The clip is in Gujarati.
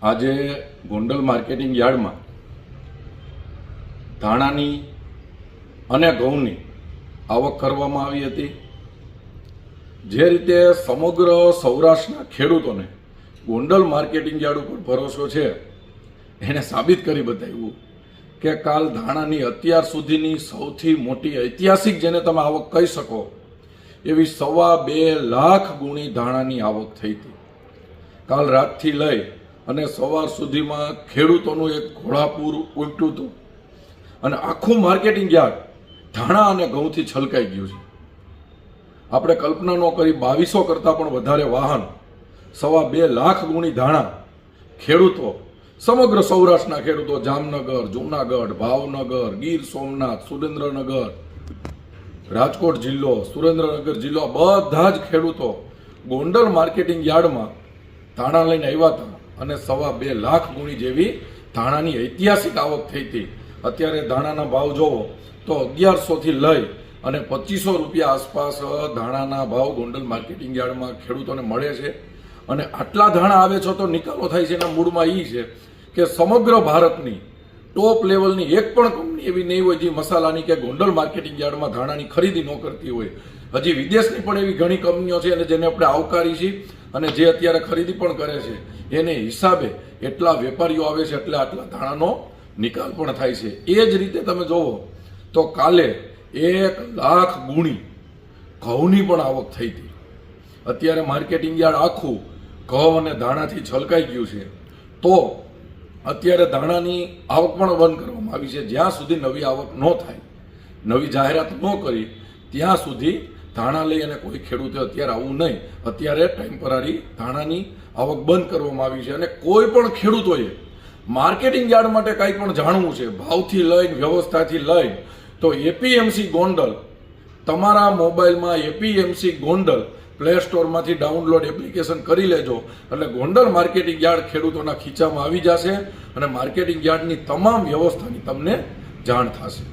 આજે ગોંડલ માર્કેટિંગ યાર્ડમાં ધાણાની અને ઘઉંની આવક કરવામાં આવી હતી। જે રીતે સમગ્ર સૌરાષ્ટ્રના ખેડૂતોને ગોંડલ માર્કેટિંગ યાર્ડ ઉપર ભરોસો છે, એને સાબિત કરી બતાવ્યું કે કાલ ધાણાની અત્યાર સુધીની સૌથી મોટી ઐતિહાસિક જેને તમે આવક કહી શકો એવી 2.5 લાખ ગુણી ધાણાની આવક થઈ હતી। કાલ રાતથી લઈ અને સવાર સુધીમાં ખેડૂતોનું એક ઘોડાપૂર ઉમટ્યું હતું અને આખું માર્કેટિંગ યાર્ડ ધાણા અને ઘઉંથી છલકાઈ ગયું છે। આપણે કલ્પના ન કરી 2200 કરતાં પણ વધારે વાહન 2.5 લાખ ગુણી ધાણા ખેડૂતો, સમગ્ર સૌરાષ્ટ્રના ખેડૂતો, જામનગર, જૂનાગઢ, ભાવનગર, ગીર સોમનાથ, સુરેન્દ્રનગર, રાજકોટ જિલ્લો, સુરેન્દ્રનગર જિલ્લો, બધા જ ખેડૂતો ગોંડલ માર્કેટિંગ યાર્ડમાં ધાણા લઈને આવ્યા હતા અને 2.5 લાખ ગુણી જેવી ધાણાની ઐતિહાસિક આવક થઈ હતી। અત્યારે ધાણાના ભાવ જોવો તો 1100 થી લઈ અને 2500 રૂપિયા આસપાસ ધાણાના ભાવ ગોંડલ માર્કેટિંગ યાર્ડમાં ખેડૂતોને મળે છે। અને આટલા ધાણા આવે છે તો નિકાલો થાય છે, એના મૂળમાં એ છે કે સમગ્ર ભારતની ટોપ લેવલની એક પણ કંપની એવી નહીં હોય જે મસાલાની કે ગોંડલ માર્કેટિંગ યાર્ડમાં ધાણાની ખરીદી ન કરતી હોય। હજી વિદેશની પણ એવી ઘણી કંપનીઓ છે અને જેને આપણે આવકારી છીએ અને જે અત્યારે ખરીદી પણ કરે છે, એને હિસાબે એટલા વેપારીઓ આવે છે એટલે આટલા ધાણાનો નિકાલ પણ થાય છે। એ જ રીતે તમે જોવો તો કાલે 1 લાખ ગુણી ઘઉંની પણ આવક થઈ હતી। અત્યારે માર્કેટિંગ યાર્ડ આખું ઘઉં અને ધાણાથી છલકાઈ ગયું છે, તો અત્યારે ધાણાની આવક પણ બંધ કરવામાં આવી છે। જ્યાં સુધી નવી આવક ન થાય, નવી જાહેરાત ન કરી ત્યાં સુધી ધાણા લઈ અને કોઈ ખેડૂતે અત્યારે આવવું નહીં। અત્યારે ટેમ્પરરી ધાણાની આવક બંધ કરવામાં આવી છે અને કોઈ પણ ખેડૂતોએ માર્કેટિંગ યાર્ડ માટે કંઈ પણ જાણવું છે, ભાવથી લઈને વ્યવસ્થાથી લઈને, તો એપીએમસી ગોંડલ તમારા મોબાઈલમાં એપીએમસી ગોંડલ પ્લે સ્ટોરમાંથી ડાઉનલોડ એપ્લિકેશન કરી લેજો એટલે ગોંડલ માર્કેટિંગ યાર્ડ ખેડૂતોના ખીચામાં આવી જશે અને માર્કેટિંગ યાર્ડની તમામ વ્યવસ્થાની તમને જાણ થશે।